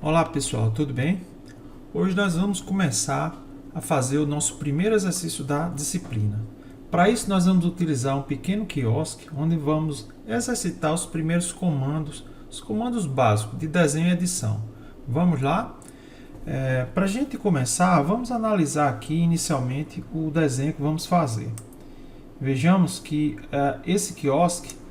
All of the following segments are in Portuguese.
Olá pessoal, tudo bem? Hoje nós vamos começar a fazer o nosso primeiro exercício da disciplina. Para isso nós vamos utilizar um pequeno quiosque onde vamos exercitar os primeiros comandos, os comandos básicos de desenho e edição. Vamos lá? Para a gente começar, vamos analisar aqui inicialmente o desenho que vamos fazer. Vejamos que esse quiosque,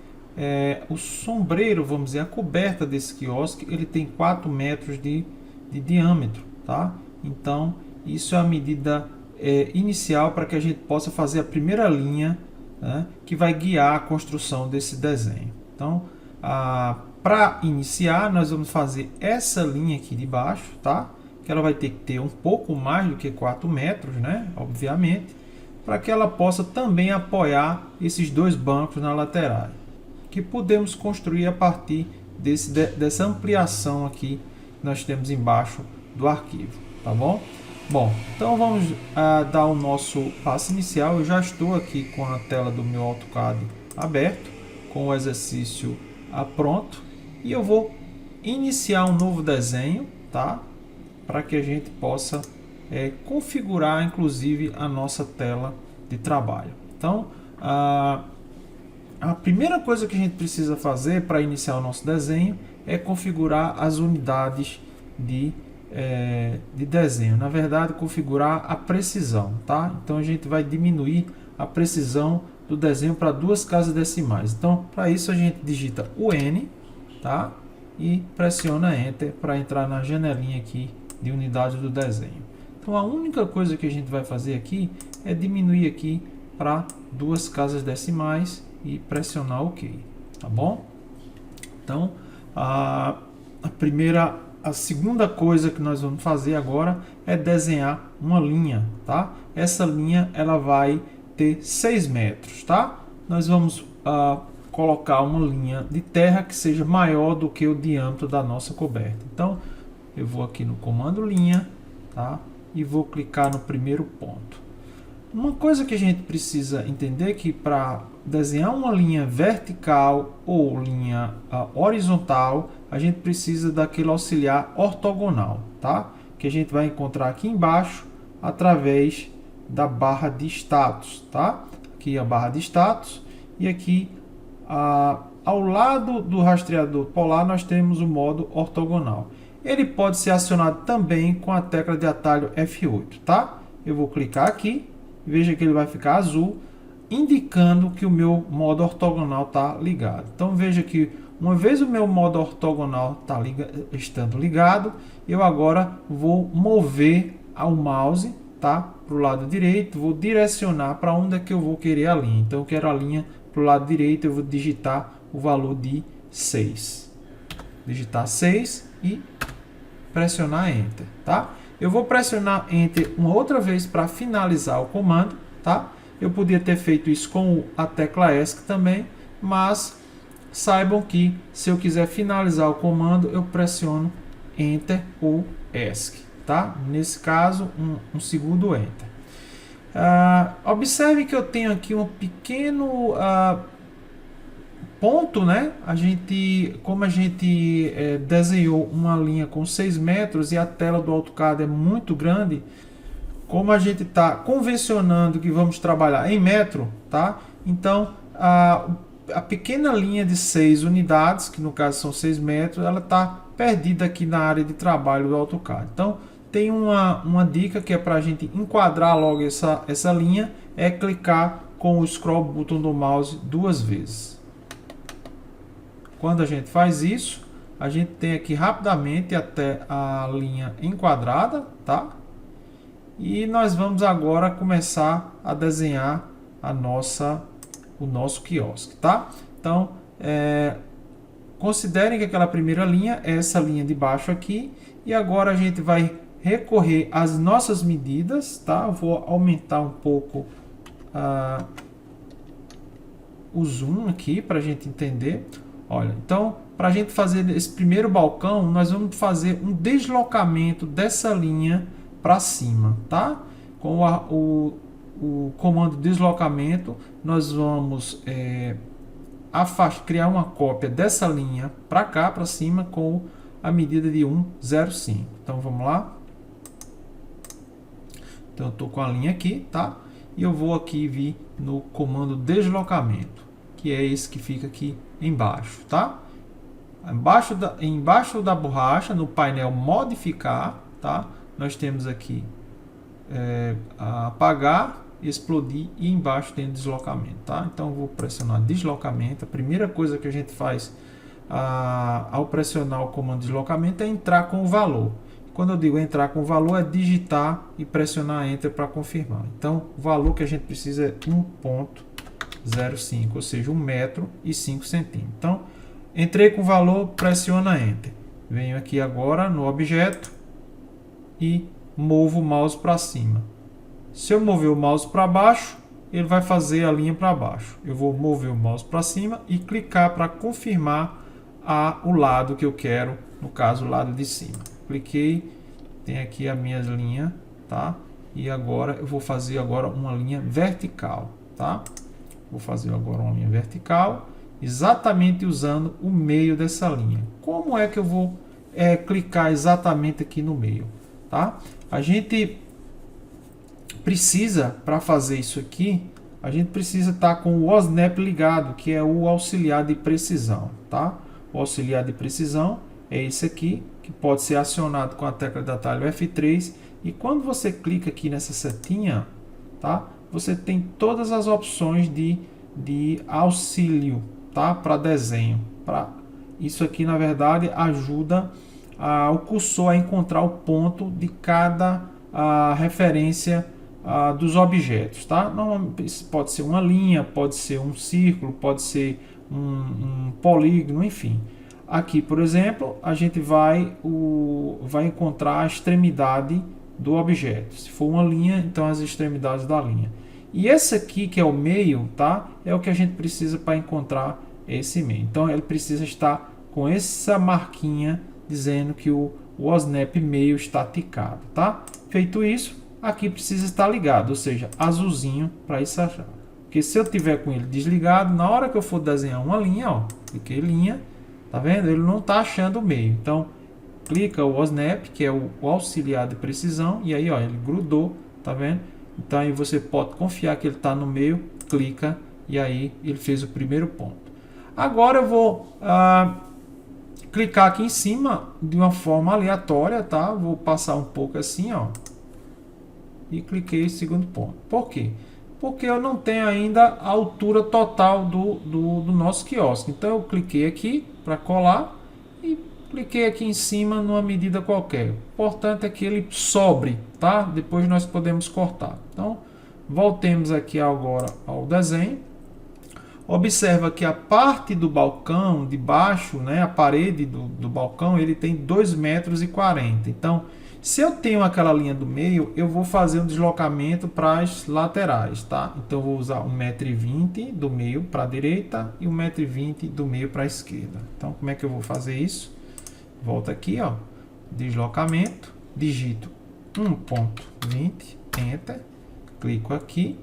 o sombreiro, vamos dizer, a coberta desse quiosque, ele tem 4 metros de diâmetro, tá? Então, isso é a medida inicial para que a gente possa fazer a primeira linha, né, que vai guiar a construção desse desenho. Então, para iniciar, nós vamos fazer essa linha aqui de baixo, tá? Que ela vai ter que ter um pouco mais do que 4 metros, né? Obviamente, para que ela possa também apoiar esses dois bancos na lateral, que podemos construir a partir dessa ampliação aqui que nós temos embaixo do arquivo, tá bom? Bom, então vamos dar o nosso passo inicial. Eu já estou aqui com a tela do meu AutoCAD aberto, com o exercício pronto, e eu vou iniciar um novo desenho, tá? Para que a gente possa configurar inclusive a nossa tela de trabalho. Então, a primeira coisa que a gente precisa fazer para iniciar o nosso desenho é configurar as unidades de desenho. Na verdade, configurar a precisão, tá? Então a gente vai diminuir a precisão do desenho para 2 casas decimais. Então, para isso a gente digita o N, tá? E pressiona Enter para entrar na janelinha aqui de unidade do desenho. Então a única coisa que a gente vai fazer aqui é diminuir aqui para 2 casas decimais e pressionar OK, tá bom? Então a segunda coisa que nós vamos fazer agora é desenhar uma linha, tá? Essa linha ela vai ter 6 metros, tá? Nós vamos colocar uma linha de terra que seja maior do que o diâmetro da nossa coberta. Então eu vou aqui no comando linha, tá? E vou clicar no primeiro ponto. Uma coisa que a gente precisa entender é que para desenhar uma linha vertical ou linha horizontal, a gente precisa daquele auxiliar ortogonal, tá? Que a gente vai encontrar aqui embaixo através da barra de status, tá? Aqui a barra de status e aqui ao lado do rastreador polar nós temos o modo ortogonal. Ele pode ser acionado também com a tecla de atalho F8, tá? Eu vou clicar aqui, veja que ele vai ficar azul, indicando que o meu modo ortogonal está ligado. Então veja que uma vez o meu modo ortogonal estando ligado, eu agora vou mover o mouse, tá? Para o lado direito, vou direcionar para onde é que eu vou querer a linha. Então eu quero a linha para o lado direito, eu vou digitar o valor de 6. Digitar 6 e pressionar Enter, tá? Eu vou pressionar Enter uma outra vez para finalizar o comando, tá? Eu podia ter feito isso com a tecla ESC também, mas saibam que se eu quiser finalizar o comando, eu pressiono Enter ou ESC, tá? Nesse caso, um segundo Enter. Observe que eu tenho aqui um pequeno ponto, né? Como a gente desenhou uma linha com 6 metros e a tela do AutoCAD é muito grande, como a gente está convencionando que vamos trabalhar em metro, tá? Então a pequena linha de 6 unidades, que no caso são 6 metros, ela está perdida aqui na área de trabalho do AutoCAD. Então tem uma dica que é para a gente enquadrar logo essa linha, é clicar com o scroll button do mouse 2 vezes. Quando a gente faz isso, a gente tem aqui rapidamente até a linha enquadrada, tá? E nós vamos agora começar a desenhar o nosso quiosque, tá? Então, considerem que aquela primeira linha é essa linha de baixo aqui, e agora a gente vai recorrer às nossas medidas, tá? Eu vou aumentar um pouco o zoom aqui para a gente entender. Olha, então, para a gente fazer esse primeiro balcão, nós vamos fazer um deslocamento dessa linha para cima, tá? Com o comando deslocamento, nós vamos criar uma cópia dessa linha para cá, para cima, com a medida de 1,05. Então vamos lá. Então eu estou com a linha aqui, tá? E eu vou aqui vir no comando deslocamento, que é esse que fica aqui embaixo, tá? Embaixo da borracha, no painel modificar, tá? Nós temos aqui apagar, explodir e embaixo tem deslocamento, tá? Então eu vou pressionar deslocamento. A primeira coisa que a gente faz ao pressionar o comando deslocamento é entrar com o valor. Quando eu digo entrar com o valor, é digitar e pressionar Enter para confirmar. Então, o valor que a gente precisa é 1,05, ou seja, 1 metro e 5 centímetros. Então, entrei com o valor, pressiona Enter. Venho aqui agora no objeto e movo o mouse para cima. Se eu mover o mouse para baixo, ele vai fazer a linha para baixo. Eu vou mover o mouse para cima e clicar para confirmar o lado que eu quero, no caso, o lado de cima. Cliquei, tem aqui a minha linha, tá? E agora eu vou fazer agora uma linha vertical, tá? Vou fazer agora uma linha vertical, exatamente usando o meio dessa linha. Como é que eu vou clicar exatamente aqui no meio, tá? A gente precisa, para fazer isso aqui, a gente precisa estar com o OSNAP ligado, que é o auxiliar de precisão, tá? O auxiliar de precisão é esse aqui, que pode ser acionado com a tecla de atalho F3, e quando você clica aqui nessa setinha, tá? Você tem todas as opções de auxílio, tá? Para desenho. Isso aqui, na verdade, ajuda o cursor a encontrar o ponto de cada referência dos objetos, tá? Normalmente pode ser uma linha, pode ser um círculo, pode ser um polígono, enfim. Aqui, por exemplo, a gente vai encontrar a extremidade do objeto. Se for uma linha, então as extremidades da linha. E esse aqui, que é o meio, tá? É o que a gente precisa para encontrar esse meio. Então, ele precisa estar com essa marquinha dizendo que o OSNAP meio está ticado, tá? Feito isso, aqui precisa estar ligado, ou seja, azulzinho para isso achar. Porque se eu tiver com ele desligado, na hora que eu for desenhar uma linha, ó, cliquei linha, tá vendo? Ele não está achando o meio. Então, clica o OSNAP, que é o auxiliar de precisão, e aí, ó, ele grudou, tá vendo? Então, aí você pode confiar que ele está no meio, clica, e aí ele fez o primeiro ponto. Agora eu vou clicar aqui em cima de uma forma aleatória, tá? Vou passar um pouco assim, ó, e cliquei em segundo ponto. Por quê? Porque eu não tenho ainda a altura total do nosso quiosque. Então eu cliquei aqui para colar e cliquei aqui em cima numa medida qualquer. O importante é que ele sobre, tá? Depois nós podemos cortar. Então voltemos aqui agora ao desenho. Observa que a parte do balcão de baixo, né, a parede do balcão, ele tem 2,40 metros. Então, se eu tenho aquela linha do meio, eu vou fazer um deslocamento para as laterais, tá? Então, eu vou usar 1,20 m do meio para a direita e 1,20 m do meio para a esquerda. Então, como é que eu vou fazer isso? Volto aqui, ó, deslocamento, digito 1,20, Enter, clico aqui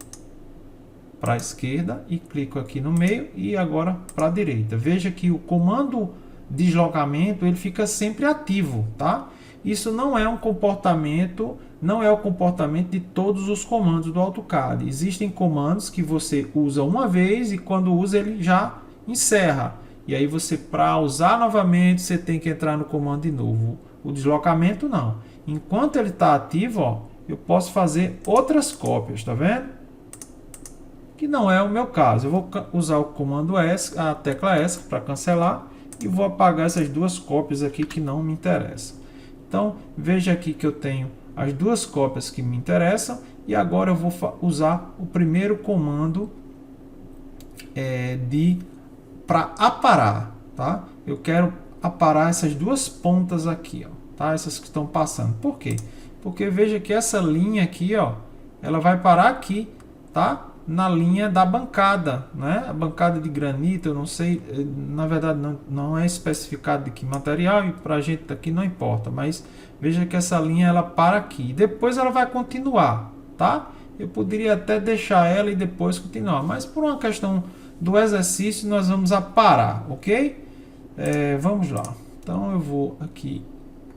para a esquerda e clico aqui no meio e agora para a direita. Veja que o comando deslocamento ele fica sempre ativo, tá? Isso não é um comportamento, não é o comportamento de todos os comandos do AutoCAD. Existem comandos que você usa uma vez e quando usa ele já encerra. E aí você, para usar novamente, você tem que entrar no comando de novo. O deslocamento não. Enquanto ele está ativo, ó, eu posso fazer outras cópias, tá vendo? Que não é o meu caso. Eu vou usar o comando ESC, a tecla ESC para cancelar e vou apagar essas duas cópias aqui que não me interessam. Então, veja aqui que eu tenho as duas cópias que me interessam e agora eu vou usar o primeiro comando para aparar, tá? Eu quero aparar essas duas pontas aqui, ó, tá? Essas que estão passando. Por quê? Porque veja que essa linha aqui, ó, ela vai parar aqui, tá? Na linha da bancada, né? A bancada de granito, eu não sei, na verdade não é especificado de que material e para a gente aqui não importa, mas veja que essa linha ela para aqui, depois ela vai continuar, tá? Eu poderia até deixar ela e depois continuar, mas por uma questão do exercício nós vamos parar, ok? Vamos lá, Então eu vou aqui,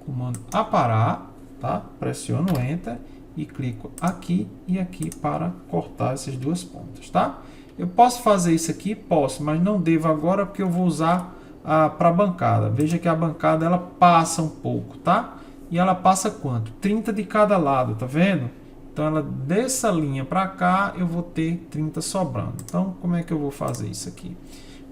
comando aparar, tá? Pressiono Enter e clico aqui e aqui para cortar essas duas pontas, tá? Eu posso fazer isso aqui? Posso, mas não devo agora porque eu vou usar para a bancada. Veja que a bancada ela passa um pouco, tá? E ela passa quanto? 30 de cada lado, tá vendo? Então ela dessa linha para cá eu vou ter 30 sobrando. Então como é que eu vou fazer isso aqui?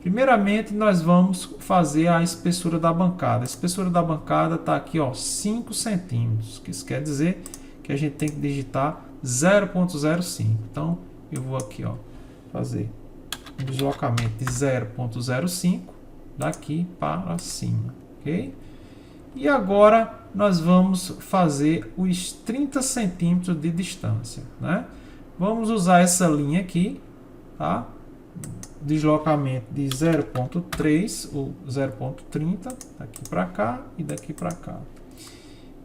Primeiramente nós vamos fazer a espessura da bancada. A espessura da bancada está aqui, ó, 5 centímetros. Que isso quer dizer que a gente tem que digitar 0,05. Então eu vou aqui, ó, fazer um deslocamento de 0,05 daqui para cima, ok? E agora nós vamos fazer os 30 centímetros de distância, né? Vamos usar essa linha aqui, tá? Deslocamento de 0,3 ou 0,30 daqui para cá e daqui para cá.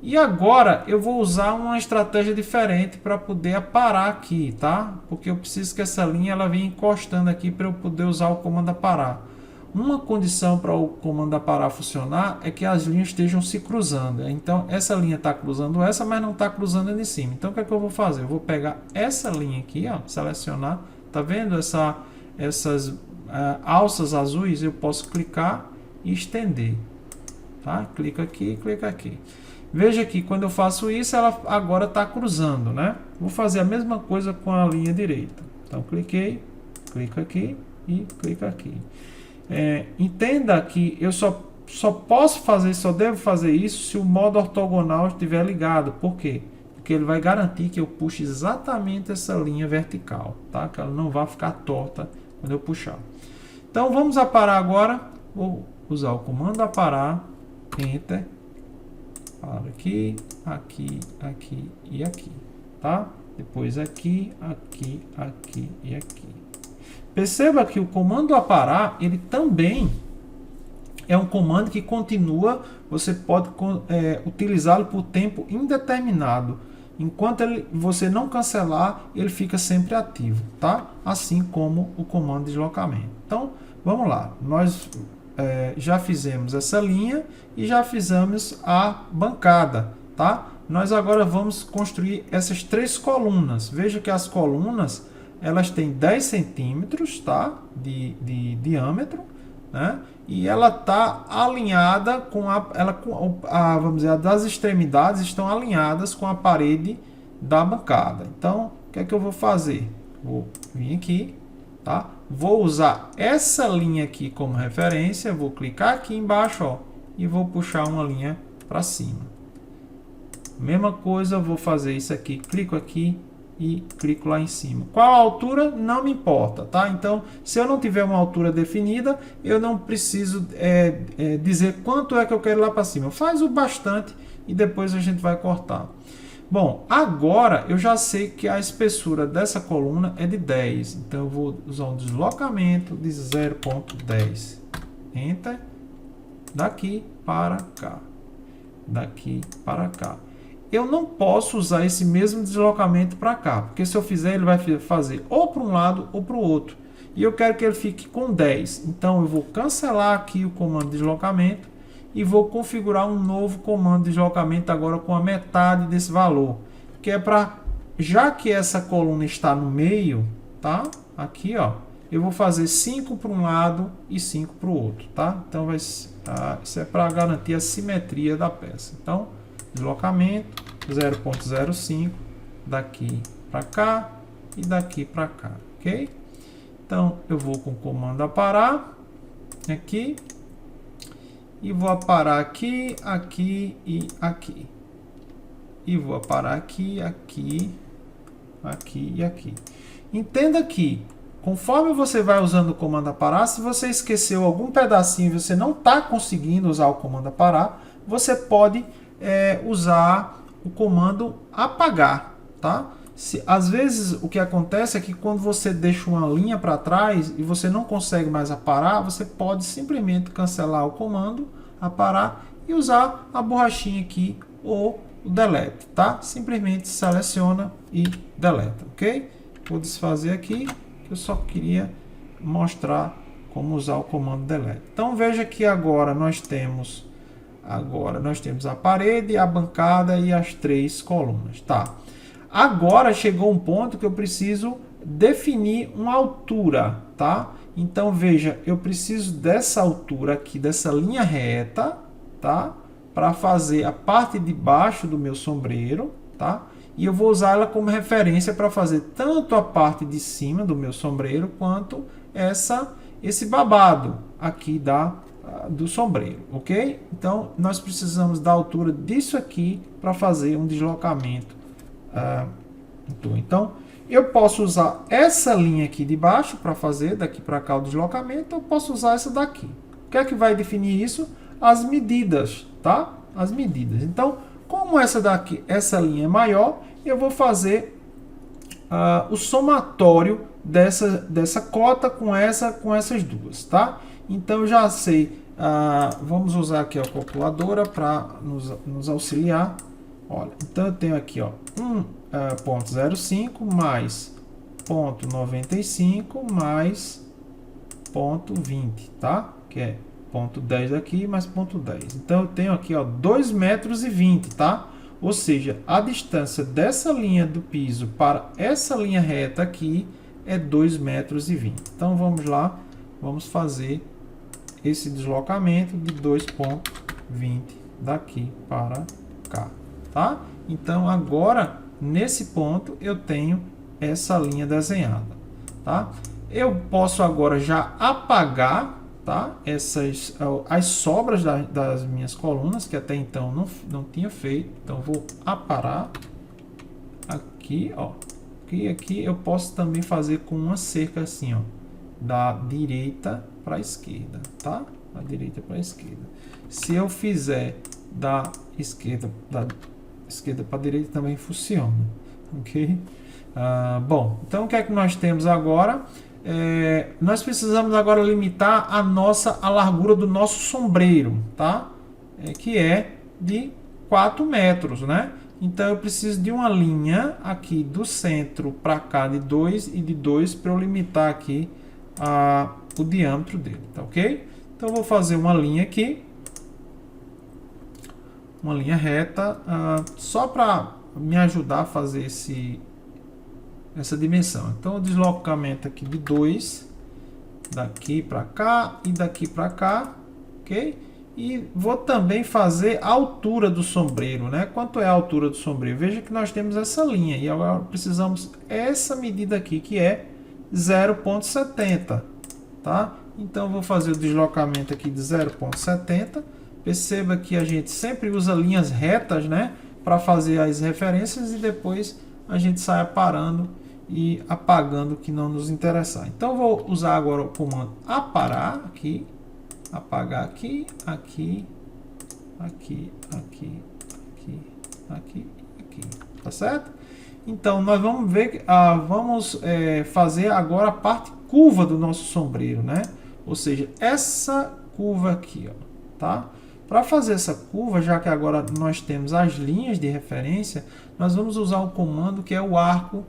E agora eu vou usar uma estratégia diferente para poder aparar aqui, tá? Porque eu preciso que essa linha ela venha encostando aqui para eu poder usar o comando aparar. Uma condição para o comando aparar funcionar é que as linhas estejam se cruzando. Então essa linha está cruzando essa, mas não está cruzando ali em cima. Então o que é que eu vou fazer? Eu vou pegar essa linha aqui, ó, selecionar. Tá vendo essas alças azuis? Eu posso clicar e estender, tá? Clica aqui, clica aqui. Veja que quando eu faço isso, ela agora está cruzando, né? Vou fazer a mesma coisa com a linha direita. Então, cliquei, clica aqui e clica aqui. Entenda que eu só posso fazer, só devo fazer isso se o modo ortogonal estiver ligado. Por quê? Porque ele vai garantir que eu puxe exatamente essa linha vertical, tá? Que ela não vai ficar torta quando eu puxar. Então, vamos aparar agora. Vou usar o comando aparar, Enter. Para aqui, aqui, aqui e aqui, tá? Depois aqui, aqui, aqui e aqui. Perceba que o comando aparar, ele também é um comando que continua, você pode utilizá-lo por tempo indeterminado. Enquanto você não cancelar, ele fica sempre ativo, tá? Assim como o comando deslocamento. Então, vamos lá. Nós já fizemos essa linha e já fizemos a bancada, tá? Nós agora vamos construir essas 3 colunas. Veja que as colunas, elas têm 10 centímetros, tá? de diâmetro, né? E ela está alinhada vamos dizer, as extremidades estão alinhadas com a parede da bancada. Então, o que é que eu vou fazer? Vou vir aqui, tá? Vou usar essa linha aqui como referência, vou clicar aqui embaixo, ó, e vou puxar uma linha para cima. Mesma coisa, vou fazer isso aqui, clico aqui e clico lá em cima. Qual a altura? Não me importa, tá? Então, se eu não tiver uma altura definida, eu não preciso dizer quanto é que eu quero lá para cima. Faz o bastante e depois a gente vai cortar. Bom, agora eu já sei que a espessura dessa coluna é de 10. Então, eu vou usar um deslocamento de 0,10. Enter. Daqui para cá. Daqui para cá. Eu não posso usar esse mesmo deslocamento para cá, porque se eu fizer, ele vai fazer ou para um lado ou para o outro. E eu quero que ele fique com 10. Então, eu vou cancelar aqui o comando de deslocamento e vou configurar um novo comando de deslocamento agora com a metade desse valor. Que é para, já que essa coluna está no meio, tá? Aqui, ó, eu vou fazer 5 para um lado e 5 para o outro, tá? Então, isso é para garantir a simetria da peça. Então, deslocamento 0,05 daqui para cá e daqui para cá, ok? Então eu vou com o comando aparar aqui e vou aparar aqui, aqui e aqui. E vou aparar aqui, aqui, aqui e aqui. Entenda que conforme você vai usando o comando aparar, se você esqueceu algum pedacinho e você não está conseguindo usar o comando aparar, você pode usar o comando apagar, tá? Às vezes o que acontece é que quando você deixa uma linha para trás e você não consegue mais aparar, você pode simplesmente cancelar o comando aparar e usar a borrachinha aqui ou o delete, tá? Simplesmente seleciona e deleta, ok? Vou desfazer aqui, que eu só queria mostrar como usar o comando delete. Então veja que agora nós temos Agora nós temos a parede, a bancada e as 3 colunas, tá? Agora chegou um ponto que eu preciso definir uma altura, tá? Então veja, eu preciso dessa altura aqui, dessa linha reta, tá? Para fazer a parte de baixo do meu sombreiro, tá? E eu vou usar ela como referência para fazer tanto a parte de cima do meu sombreiro quanto esse babado aqui do sombreiro, ok? Então nós precisamos da altura disso aqui para fazer um deslocamento. Então eu posso usar essa linha aqui de baixo para fazer daqui para cá o deslocamento. Eu posso usar essa daqui. O que é que vai definir isso? As medidas, tá? As medidas. Então, como essa linha é maior, eu vou fazer o somatório dessa cota com essas duas, tá? Então, eu já sei. Vamos usar aqui a calculadora para nos auxiliar. Olha, então eu tenho aqui, ó, 0,05 mais 0,95 mais 0,20, tá? Que é 0,10 aqui mais 0,10. Então eu tenho aqui, ó, 2,20 metros, tá? Ou seja, a distância dessa linha do piso para essa linha reta aqui é 2,20 metros. Então vamos lá, vamos fazer esse deslocamento de 2,20 daqui para cá, tá? Então agora nesse ponto eu tenho essa linha desenhada, tá? Eu posso agora já apagar, tá? As sobras das minhas colunas que até então não tinha feito. Então vou aparar aqui, ó. Aqui eu posso também fazer com uma cerca assim, ó, da direita para a esquerda, tá? Da direita para a esquerda. Se eu fizer da esquerda para a direita também funciona, ok? Bom, então o que é que nós temos agora? Nós precisamos agora limitar a largura do nosso sombreiro, tá? Que é de 4 metros, né? Então eu preciso de uma linha aqui do centro para cá de 2 e de 2 para eu limitar aqui o diâmetro dele, tá ok? Então eu vou fazer uma linha aqui, uma linha reta, só para me ajudar a fazer essa dimensão. Então o deslocamento aqui de 2, daqui para cá e daqui para cá, ok? E vou também fazer a altura do sombreiro, né? Quanto é a altura do sombreiro? Veja que nós temos essa linha e agora precisamos essa medida aqui que é 0,70, tá? Então vou fazer o deslocamento aqui de 0,70. Perceba que a gente sempre usa linhas retas, né, para fazer as referências e depois a gente sai aparando e apagando o que não nos interessar. Então vou usar agora o comando aparar aqui, apagar aqui, aqui, aqui, aqui, aqui, aqui, aqui, tá certo? Então nós vamos ver, vamos fazer agora a parte curva do nosso sombreiro, né? Ou seja, essa curva aqui, ó, tá? Para fazer essa curva, já que agora nós temos as linhas de referência, nós vamos usar um comando que é o arco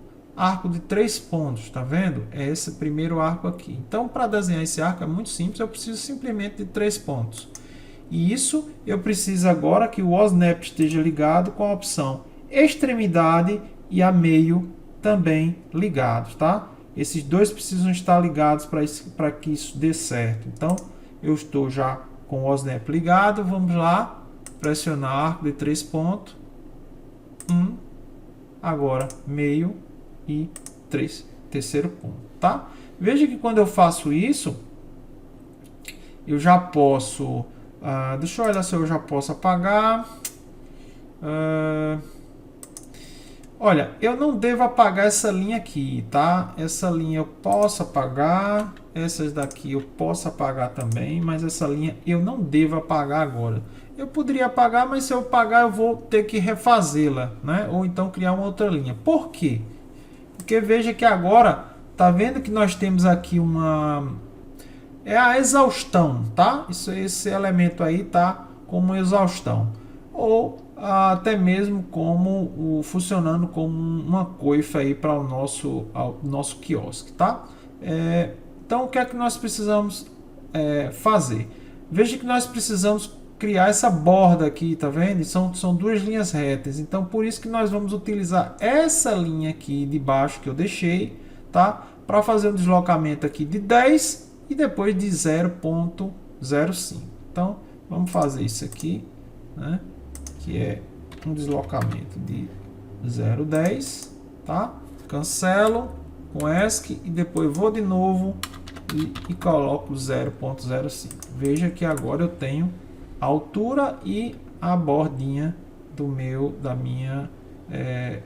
de 3 pontos, tá vendo? É esse primeiro arco aqui. Então, para desenhar esse arco é muito simples, eu preciso simplesmente de 3 pontos. E isso eu preciso agora que o OSNAP esteja ligado com a opção extremidade e a meio também ligados, tá? Esses dois precisam estar ligados para que isso dê certo. Então, eu estou já com o OSNAP ligado, vamos lá, pressionar arco de 3 pontos, 1, agora meio e 3, terceiro ponto, tá? Veja que quando eu faço isso, eu já posso, deixa eu olhar se eu já posso apagar, olha, eu não devo apagar essa linha aqui, tá? Essa linha eu posso apagar, essas daqui eu posso apagar também, mas essa linha eu não devo apagar agora. Eu poderia apagar, mas se eu apagar eu vou ter que refazê-la, né? Ou então criar uma outra linha. Por quê? Porque veja que agora, tá vendo que nós temos aqui é a exaustão, tá? Esse elemento aí tá como exaustão. Ou até mesmo funcionando como uma coifa aí para o nosso quiosque, tá? Então o que é que nós precisamos fazer? Veja que nós precisamos criar essa borda aqui, tá vendo? São duas linhas retas, então por isso que nós vamos utilizar essa linha aqui de baixo que eu deixei, tá? Para fazer um deslocamento aqui de 10 e depois de 0,05. Então vamos fazer isso aqui, né? Que é um deslocamento de 0,10, tá? Cancelo com ESC e depois vou de novo e coloco 0,05. Veja que agora eu tenho a altura e a bordinha da minha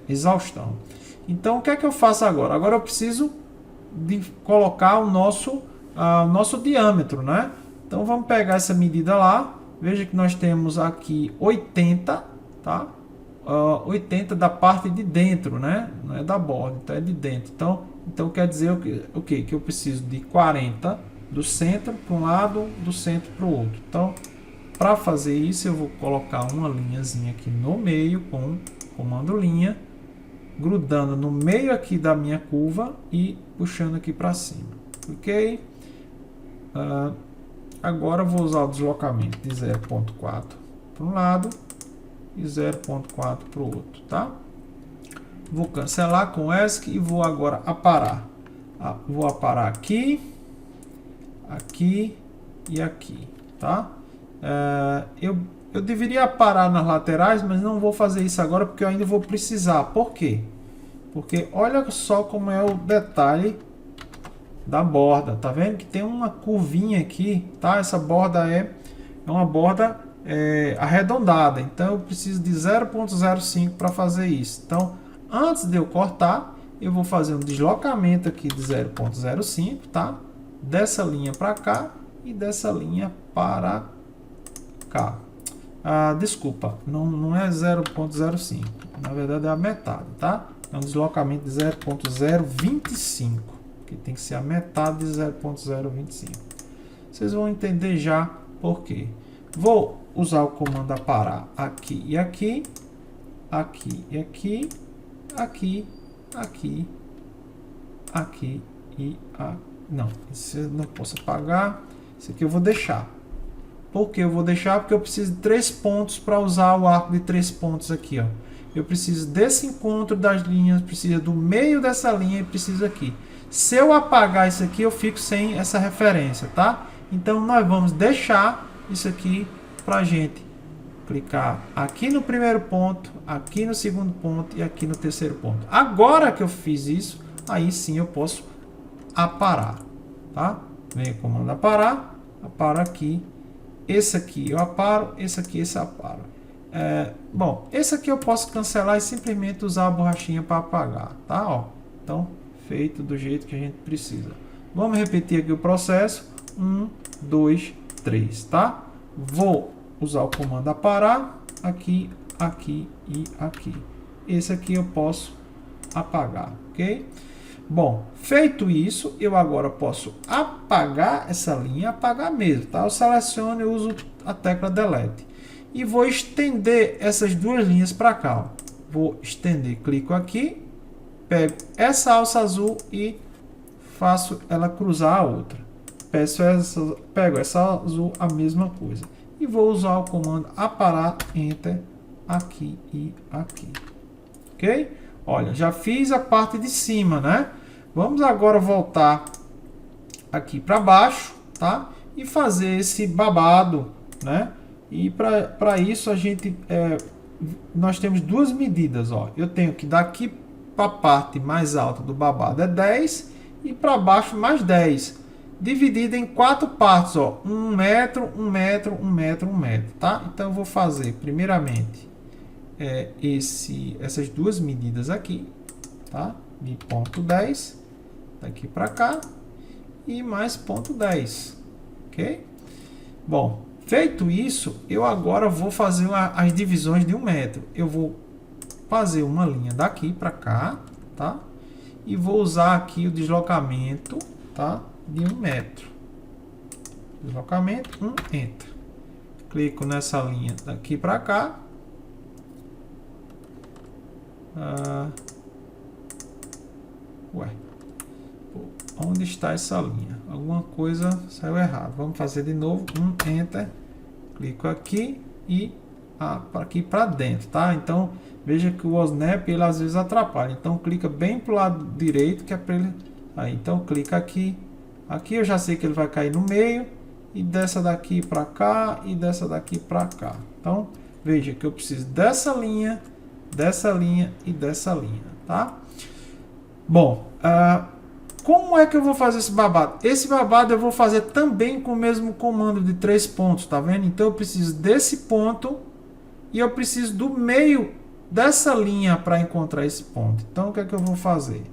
exaustão. Então o que é que eu faço agora? Agora eu preciso de colocar o nosso diâmetro, né? Então vamos pegar essa medida lá. Veja que nós temos aqui 80, tá? 80 da parte de dentro, né? Não é da borda, então é de dentro. Então quer dizer o quê? Que eu preciso de 40 do centro para um lado, do centro para o outro. Então, para fazer isso, eu vou colocar uma linhazinha aqui no meio com o comando linha, grudando no meio aqui da minha curva e puxando aqui para cima. Ok? Agora eu vou usar o deslocamento de 0,4 para um lado e 0,4 para o outro, tá? Vou cancelar com ESC e vou agora aparar. Vou aparar aqui, aqui e aqui, tá? Eu deveria parar nas laterais, mas não vou fazer isso agora porque eu ainda vou precisar. Por quê? Porque olha só como é o detalhe da borda. Tá vendo que tem uma curvinha aqui, tá? Essa borda é uma borda arredondada. Então eu preciso de 0,05 para fazer isso. Então, antes de eu cortar, eu vou fazer um deslocamento aqui de 0,05, tá? Dessa linha para cá e dessa linha para cá. Desculpa, não é 0,05, na verdade é a metade, tá? É um deslocamento de 0,025, que tem que ser a metade de 0,025. Vocês vão entender já por quê. Vou usar o comando aparar aqui e aqui, aqui e aqui, aqui, aqui, aqui e aqui. Não, isso eu não posso apagar. Isso aqui eu vou deixar. Por que eu vou deixar? Porque eu preciso de 3 pontos para usar o arco de 3 pontos aqui, ó. Eu preciso desse encontro das linhas, preciso do meio dessa linha e preciso aqui. Se eu apagar isso aqui, eu fico sem essa referência, tá? Então nós vamos deixar isso aqui para a gente clicar aqui no primeiro ponto, aqui no segundo ponto e aqui no terceiro ponto. Agora que eu fiz isso, aí sim eu posso aparar, tá? Vem o comando aparar, aparo aqui. Esse aqui eu aparo, esse aqui esse aparo. Bom, esse aqui eu posso cancelar e simplesmente usar a borrachinha para apagar, tá? Ó, então, feito do jeito que a gente precisa. Vamos repetir aqui o processo. 1, 2, 3, tá? Vou usar o comando aparar aqui, aqui e aqui. Esse aqui eu posso apagar, ok? Bom, feito isso, eu agora posso apagar essa linha, apagar mesmo, tá? Eu seleciono e uso a tecla Delete. E vou estender essas duas linhas para cá, ó. Vou estender, clico aqui, pego essa alça azul e faço ela cruzar a outra. Pego essa azul, a mesma coisa. E vou usar o comando aparar, Enter, aqui e aqui. Ok? Olha, já fiz a parte de cima, né? Vamos agora voltar aqui para baixo, tá? E fazer esse babado, né? E para isso nós temos duas medidas, ó. Eu tenho que daqui para a parte mais alta do babado é 10 e para baixo mais 10. Dividido em 4 partes, ó. 1 metro, 1 metro, 1 metro, 1 metro, tá? Então eu vou fazer primeiramente essas duas medidas aqui, tá? De ponto 10 daqui para cá e mais ponto 10, ok? Bom, feito isso, eu agora vou fazer as divisões de 1 metro. Eu vou fazer uma linha daqui para cá, tá? E vou usar aqui o deslocamento, tá? De 1 metro. Deslocamento, Enter. Clico nessa linha daqui para cá. Onde está essa linha? Alguma coisa saiu errado. Vamos fazer de novo. Enter. clico aqui e aqui para dentro, tá? Então, veja que o Snap, ele às vezes atrapalha. Então, clica bem para o lado direito, que é para ele... Aí, então, clica aqui. Aqui eu já sei que ele vai cair no meio. E dessa daqui para cá e dessa daqui para cá. Então, veja que eu preciso dessa linha e dessa linha, tá? Bom, como é que eu vou fazer esse babado? Esse babado eu vou fazer também com o mesmo comando de 3 pontos, tá vendo? Então, eu preciso desse ponto e eu preciso do meio dessa linha para encontrar esse ponto. Então, o que é que eu vou fazer?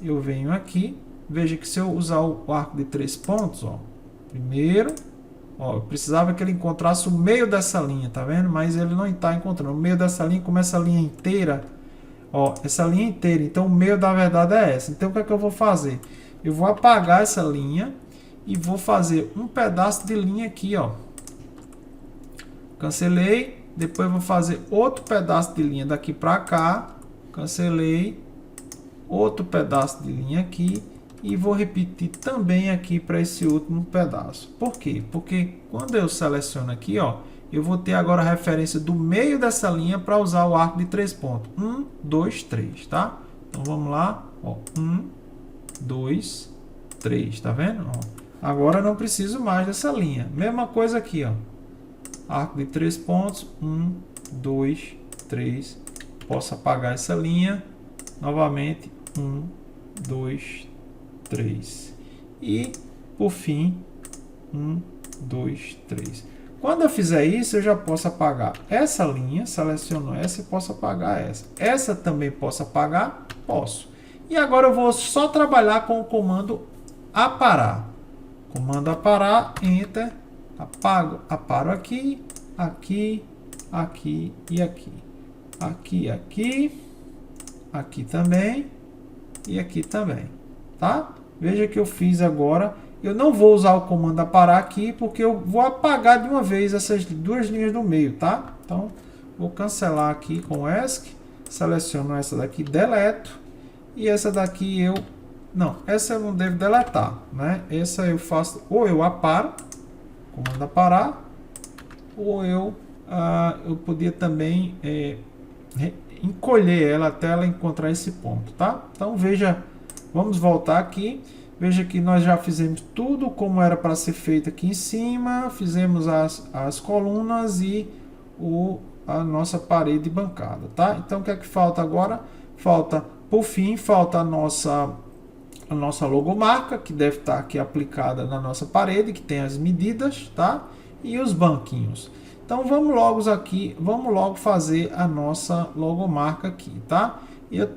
Eu venho aqui, veja que se eu usar o arco de 3 pontos, ó, primeiro, ó, eu precisava que ele encontrasse o meio dessa linha, tá vendo? Mas ele não está encontrando. O meio dessa linha, como essa linha inteira, ó, essa linha inteira, então o meio da verdade é essa. Então o que é que eu vou fazer? Eu vou apagar essa linha e vou fazer um pedaço de linha aqui, ó. Cancelei, depois eu vou fazer outro pedaço de linha daqui para cá, cancelei, outro pedaço de linha aqui. E vou repetir também aqui para esse último pedaço. Por quê? Porque quando eu seleciono aqui, ó, eu vou ter agora a referência do meio dessa linha para usar o arco de 3 pontos. 1, 2, 3, tá? Então vamos lá, ó, 1, 2, 3, tá vendo? Ó, agora não preciso mais dessa linha. Mesma coisa aqui, ó. Arco de 3 pontos, 1, 2, 3. Posso apagar essa linha. Novamente, 1, 2, 3. E, por fim, 1, 2, 3. Quando eu fizer isso, eu já posso apagar essa linha, seleciono essa e posso apagar essa. Essa também posso apagar? Posso. E agora eu vou só trabalhar com o comando aparar. Comando aparar, Enter, apago, aparo aqui, aqui, aqui e aqui. Aqui, aqui, aqui também e aqui também. Tá? Veja que eu fiz agora. Eu não vou usar o comando aparar aqui, porque eu vou apagar de uma vez essas duas linhas do meio, tá? Então, vou cancelar aqui com ESC. Seleciono essa daqui, deleto. E essa daqui eu... Não, essa eu não devo deletar, né? Essa eu faço... Ou eu aparo, comando aparar. Ou eu podia também encolher ela até ela encontrar esse ponto, tá? Então, veja... Vamos voltar aqui. Veja que nós já fizemos tudo como era para ser feito aqui em cima. Fizemos as colunas e a nossa parede bancada, tá? Então, o que é que falta agora? Falta, por fim, falta a nossa logomarca, que deve estar aqui aplicada na nossa parede, que tem as medidas, tá? E os banquinhos. Então, vamos logo fazer a nossa logomarca aqui, tá? Eu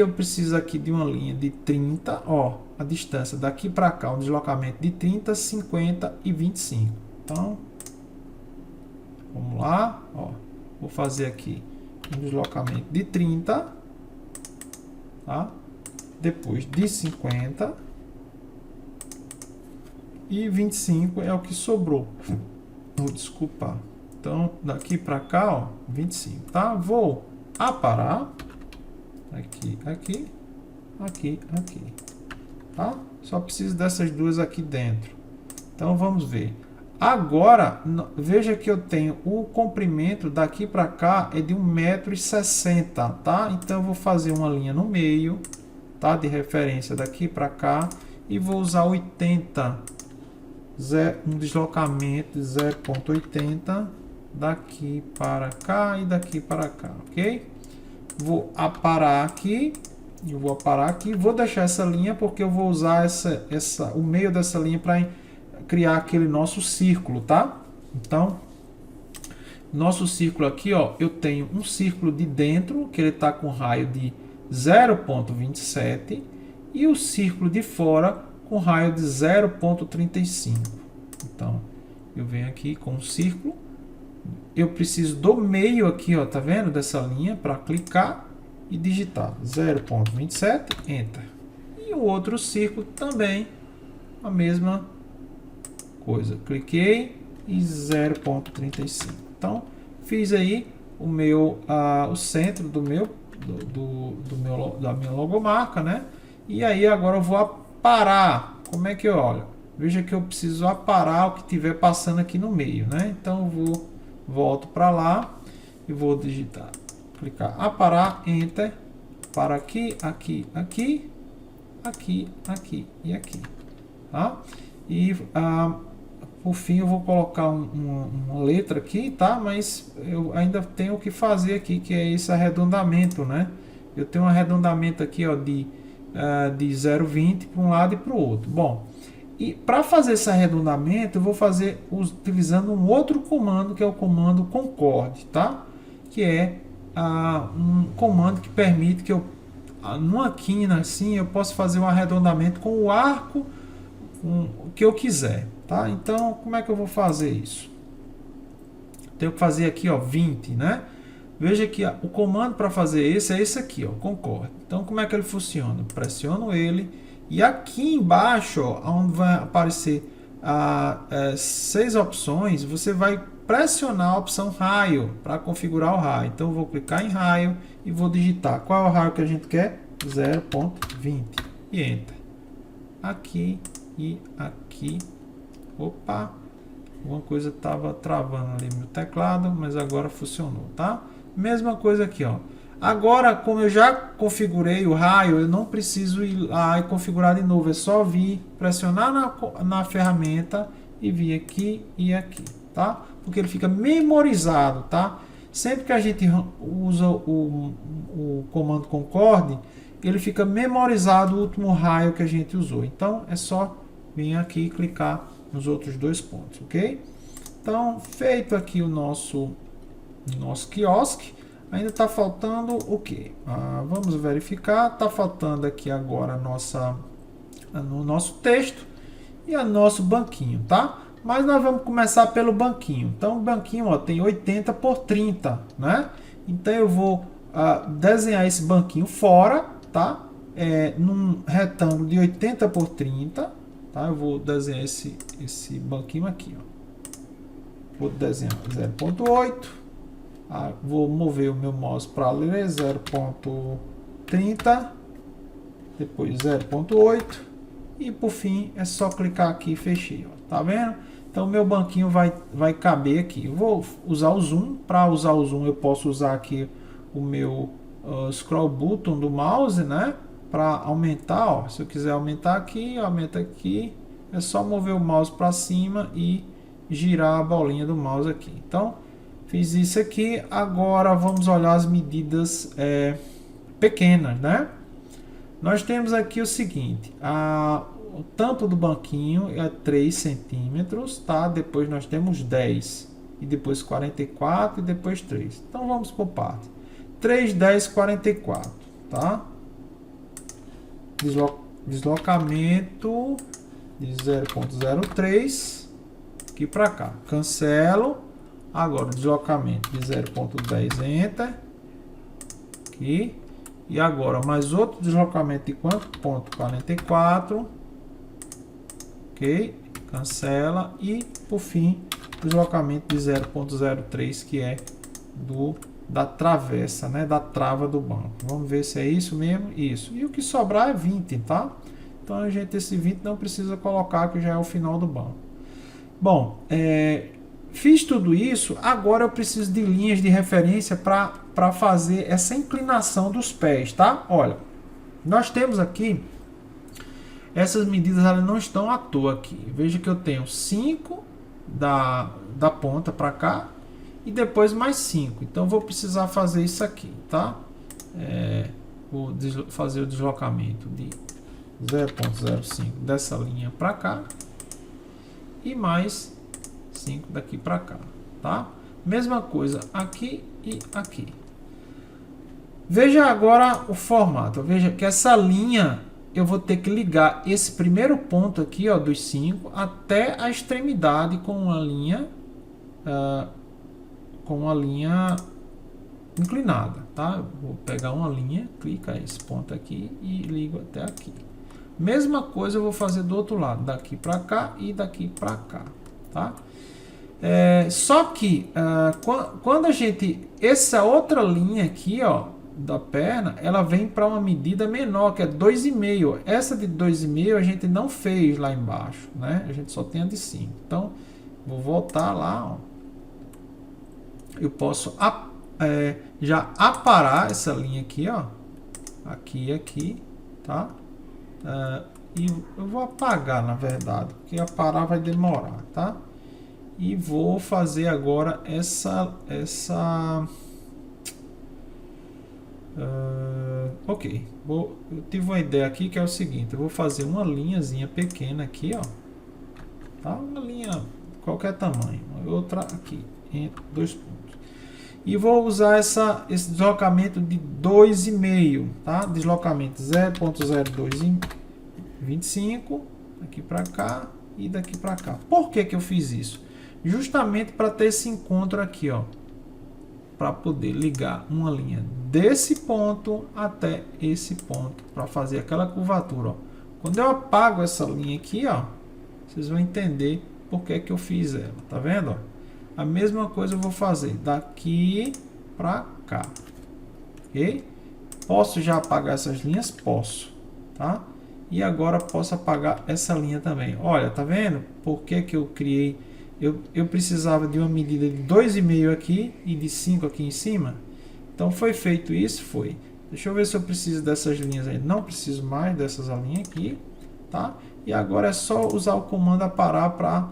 preciso aqui de uma linha de 30, ó, a distância daqui para cá, um deslocamento de 30, 50 e 25. Então, vamos lá, ó, vou fazer aqui um deslocamento de 30, tá? Depois de 50 e 25 é o que sobrou. Vou desculpar. Então, daqui para cá, ó, 25, tá? Vou aparar. Aqui, aqui, aqui, aqui, tá? Só preciso dessas duas aqui dentro. Então, vamos ver. Agora, veja que eu tenho o comprimento daqui para cá é de 1,60 m, tá? Então, eu vou fazer uma linha no meio, tá? De referência daqui para cá e vou usar 80, um deslocamento de 0,80 daqui para cá e daqui para cá, ok? Vou aparar aqui, vou deixar essa linha porque eu vou usar o meio dessa linha para criar aquele nosso círculo, tá? Então, nosso círculo aqui, ó, eu tenho um círculo de dentro, que ele está com raio de 0,27 e o círculo de fora com raio de 0,35. Então, eu venho aqui com um círculo. Eu preciso do meio aqui, ó, tá vendo? Dessa linha para clicar e digitar 0,27, Enter. E o outro círculo também, a mesma coisa. Cliquei e 0,35. Então, fiz aí o centro da minha logomarca, né? E aí agora eu vou aparar. Como é que eu olho? veja que eu preciso aparar o que estiver passando aqui no meio, né? Então eu volto para lá e vou digitar, clicar aparar, enter, para aqui, aqui, aqui, aqui, aqui e aqui, tá? E por fim eu vou colocar uma letra aqui, tá? Mas eu ainda tenho que fazer aqui, que é esse arredondamento, né? Eu tenho um arredondamento aqui, ó, de 0,20 para um lado e para o outro. Bom, e para fazer esse arredondamento, eu vou fazer utilizando um outro comando, que é o comando concorde, tá? Que é um comando que permite que eu, numa quina assim, eu possa fazer um arredondamento com o arco que eu quiser, tá? Então, como é que eu vou fazer isso? Tenho que fazer aqui, ó, 20, né? Veja que o comando para fazer esse é esse aqui, ó, concorde. Então, como é que ele funciona? Pressiono ele e aqui embaixo, ó, onde vai aparecer 6 opções, você vai pressionar a opção raio para configurar o raio. Então, eu vou clicar em raio e vou digitar qual é o raio que a gente quer? 0,20 e enter. Aqui e aqui. Opa! Alguma coisa estava travando ali no teclado, mas agora funcionou, tá? Mesma coisa aqui, ó. Agora, como eu já configurei o raio, eu não preciso ir lá e configurar de novo. É só vir pressionar na ferramenta e vir aqui e aqui, tá? Porque ele fica memorizado, tá? Sempre que a gente usa o comando concorde, ele fica memorizado o último raio que a gente usou. Então, é só vir aqui e clicar nos outros dois pontos, ok? Então, feito aqui o nosso quiosque, ainda está faltando o que? Vamos verificar, está faltando aqui agora no nosso texto e o nosso banquinho, tá? Mas nós vamos começar pelo banquinho. Então, o banquinho, ó, tem 80 por 30, né? Então, eu vou desenhar esse banquinho fora, tá? Num retângulo de 80 por 30, tá? Eu vou desenhar esse banquinho aqui, ó. Vou desenhar 0,8. Vou mover o meu mouse para ler 0,30. Depois 0,8. E por fim é só clicar aqui e fechei, ó. Tá vendo? Então meu banquinho vai caber aqui. Eu vou usar o zoom. Para usar o zoom eu posso usar aqui o meu scroll button do mouse, né? Para aumentar, ó. Se eu quiser aumentar aqui, aumenta aqui. É só mover o mouse para cima e girar a bolinha do mouse aqui. Então, fiz isso aqui. Agora vamos olhar as medidas pequenas, né? Nós temos aqui o seguinte: o tampo do banquinho é 3 centímetros, tá? Depois nós temos 10, e depois 44 e depois 3. Então vamos por parte. 3, 10, 44, tá? Deslocamento de 0,03 aqui para cá. Cancelo. Agora deslocamento de 0,10, enter. Aqui. E agora mais outro deslocamento de quanto? 0,44. Ok. Cancela. E por fim, deslocamento de 0,03, que é da travessa, né? Da trava do banco. Vamos ver se é isso mesmo. Isso. E o que sobrar é 20, tá? Então a gente, esse 20 não precisa colocar, que já é o final do banco. Bom, fiz tudo isso. Agora eu preciso de linhas de referência para fazer essa inclinação dos pés, tá? Olha, nós temos aqui essas medidas, elas não estão à toa aqui. Veja que eu tenho 5 da ponta para cá e depois mais 5. Então vou precisar fazer isso aqui, tá? Vou fazer o deslocamento de 0,05 dessa linha para cá e mais 5 daqui para cá, tá? Mesma coisa aqui e aqui. Veja agora o formato. Veja que essa linha eu vou ter que ligar esse primeiro ponto aqui, ó, dos 5 até a extremidade com uma linha inclinada, tá? Vou pegar uma linha, clica esse ponto aqui e ligo até aqui. Mesma coisa eu vou fazer do outro lado, daqui para cá e daqui para cá, tá? Só que quando a gente, essa outra linha aqui, ó, da perna, ela vem para uma medida menor, que é 2,5. Essa de 2,5 a gente não fez lá embaixo, né? A gente só tem a de 5. Então, vou voltar lá, ó. Eu posso já aparar essa linha aqui, ó. Aqui, tá? E eu vou apagar, na verdade, porque aparar vai demorar, tá? E vou fazer agora ok, eu tive uma ideia aqui que é o seguinte, eu vou fazer uma linhazinha pequena aqui, ó, tá? Uma linha qualquer tamanho, outra aqui, entre 2 pontos. E vou usar esse deslocamento de 2,5, tá? Deslocamento 0.0225, aqui para cá e daqui para cá. Por que que eu fiz isso? Justamente para ter esse encontro aqui, ó, para poder ligar uma linha desse ponto até esse ponto, para fazer aquela curvatura, ó. Quando eu apago essa linha aqui, ó, vocês vão entender por que que eu fiz ela, tá vendo, ó? A mesma coisa eu vou fazer daqui para cá, ok? Posso já apagar essas linhas? Posso, tá? E agora posso apagar essa linha também. Olha, tá vendo? Por que que eu criei? Eu precisava de uma medida de 2,5 aqui e de 5 aqui em cima. Então foi feito isso, foi. Deixa eu ver se eu preciso dessas linhas aí. Não preciso mais dessas linhas aqui, tá? E agora é só usar o comando aparar para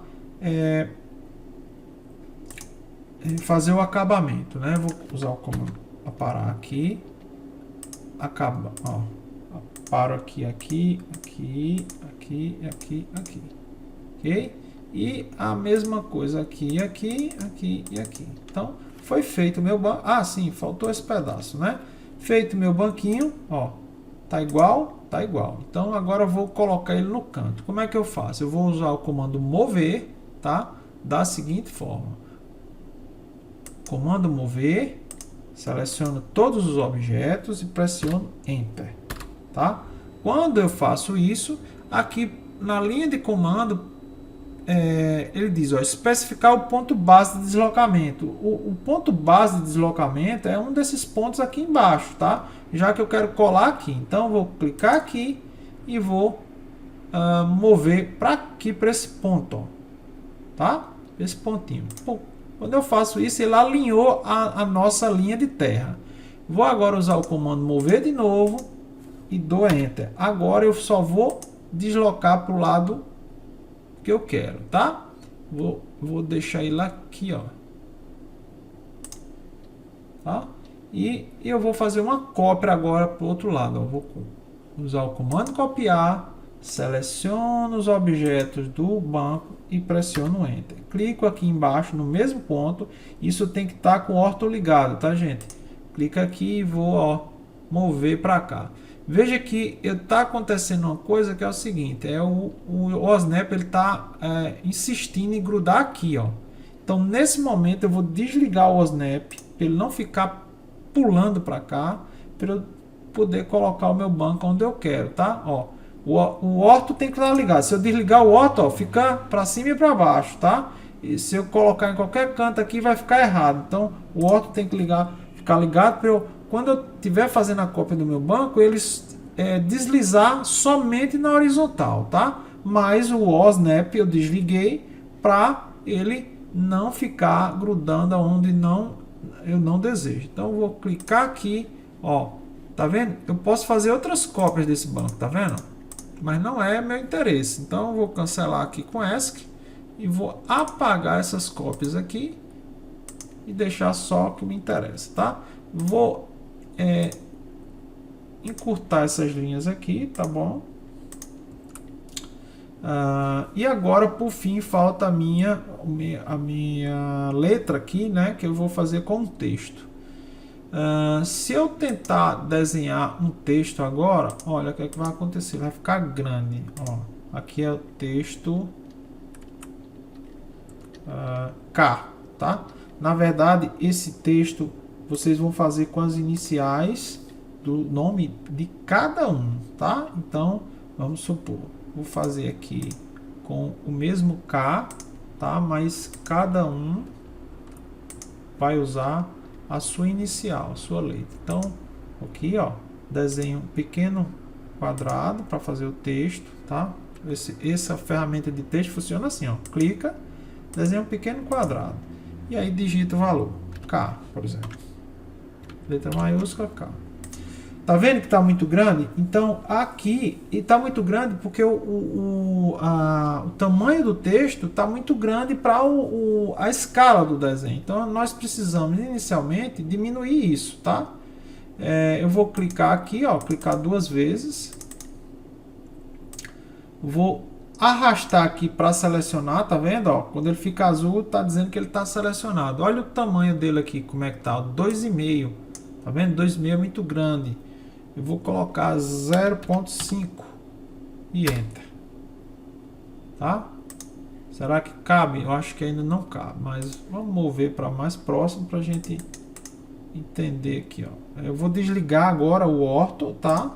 fazer o acabamento, né? Vou usar o comando aparar aqui, acaba, ó. Paro aqui, ok? E a mesma coisa aqui e aqui. Então, foi feito o meu banco. Ah, sim, faltou esse pedaço, né? Feito meu banquinho, ó. Tá igual? Tá igual. Então, agora eu vou colocar ele no canto. Como é que eu faço? Eu vou usar o comando mover, tá? Da seguinte forma. Comando mover, seleciono todos os objetos e pressiono Enter, tá? Quando eu faço isso, aqui na linha de comando, ele diz, ó, especificar o ponto base de deslocamento. O ponto base de deslocamento é um desses pontos aqui embaixo, tá? Já que eu quero colar aqui, então vou clicar aqui e vou mover para aqui, para esse ponto, ó, tá? Esse pontinho. Pô, quando eu faço isso, ele alinhou a nossa linha de terra. Vou agora usar o comando mover de novo e dou Enter. Agora eu só vou deslocar para o lado que eu quero, tá? Vou deixar ele aqui, ó. Tá? E eu vou fazer uma cópia agora para o outro lado, ó. Vou usar o comando copiar, seleciono os objetos do banco e pressiono Enter. Clico aqui embaixo no mesmo ponto. Isso tem que estar com o orto ligado, tá, gente? Clica aqui e vou, ó, mover para cá. Veja que está acontecendo uma coisa que é o seguinte, o OSNAP ele está insistindo em grudar aqui, ó. Então nesse momento eu vou desligar o OSNAP para ele não ficar pulando para cá, para eu poder colocar o meu banco onde eu quero, tá? Ó, o orto tem que estar ligado. Se eu desligar o orto, ó, fica para cima e para baixo, tá? E se eu colocar em qualquer canto aqui vai ficar errado. Então o orto tem que ficar ligado para eu, quando eu estiver fazendo a cópia do meu banco, eles deslizar somente na horizontal, tá? Mas o OSNAP eu desliguei para ele não ficar grudando onde eu não desejo. Então eu vou clicar aqui, ó, tá vendo? Eu posso fazer outras cópias desse banco, tá vendo? Mas não é meu interesse. Então eu vou cancelar aqui com ESC e vou apagar essas cópias aqui e deixar só o que me interessa, tá? Vou encurtar essas linhas aqui, tá bom? E agora, por fim, falta a minha letra aqui, né? Que eu vou fazer com um texto. Se eu tentar desenhar um texto agora, olha o que é que vai acontecer. Vai ficar grande. Ó, aqui é o texto K, tá? Na verdade, esse texto vocês vão fazer com as iniciais do nome de cada um, tá? Então, vamos supor, vou fazer aqui com o mesmo K, tá? Mas cada um vai usar a sua inicial, a sua letra. Então, Aqui, ó, desenho um pequeno quadrado para fazer o texto, tá? Essa ferramenta de texto funciona assim, ó. Clica, desenha um pequeno quadrado e aí digita o valor, K, por exemplo. Letra maiúscula K. Tá vendo que está muito grande? Então aqui está muito grande porque o tamanho do texto está muito grande para a escala do desenho. Então nós precisamos inicialmente diminuir isso, tá? Eu vou clicar aqui, ó, clicar 2 vezes. Vou arrastar aqui para selecionar, tá vendo? Ó, quando ele fica azul, tá dizendo que ele está selecionado. Olha o tamanho dele aqui, como é que tá? 2,5. Tá vendo? 2,5 é muito grande. Eu vou colocar 0,5 e Enter. Tá? Será que cabe? Eu acho que ainda não cabe, mas vamos mover para mais próximo para a gente entender aqui, ó. Eu vou desligar agora o ortho, tá?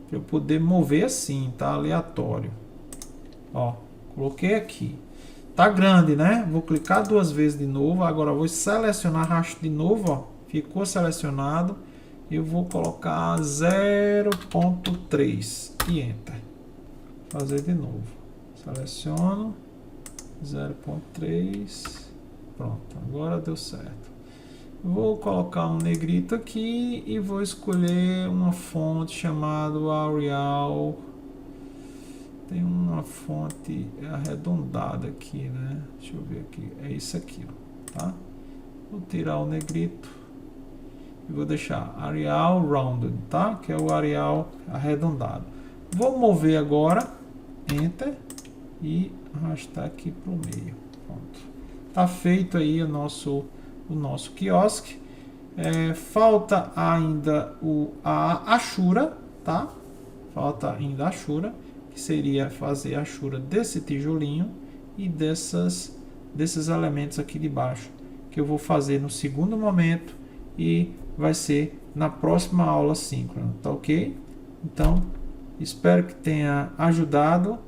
Para eu poder mover assim, tá? Aleatório. Ó, coloquei aqui. Tá grande, né? Vou clicar 2 vezes de novo. Agora vou selecionar, arrasto de novo, ó. Ficou selecionado. Eu vou colocar 0,3 e Enter. Fazer de novo. Seleciono 0,3. Pronto, agora deu certo. Vou colocar um negrito aqui e vou escolher uma fonte chamada Arial. Tem uma fonte arredondada aqui, né? Deixa eu ver aqui. É isso aqui, ó, tá? Vou tirar o negrito e vou deixar Arial Rounded, tá? Que é o Arial arredondado. Vou mover agora, Enter, e arrastar aqui para o meio. Pronto. Tá feito aí o nosso quiosque. Falta ainda a achura, tá? Falta ainda a achura, que seria fazer a achura desse tijolinho e desses elementos aqui de baixo, que eu vou fazer no segundo momento e vai ser na próxima aula síncrona, tá ok? Então, espero que tenha ajudado.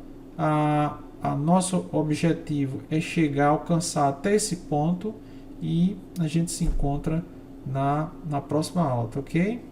Nosso objetivo é chegar a alcançar até esse ponto e a gente se encontra na próxima aula, tá ok?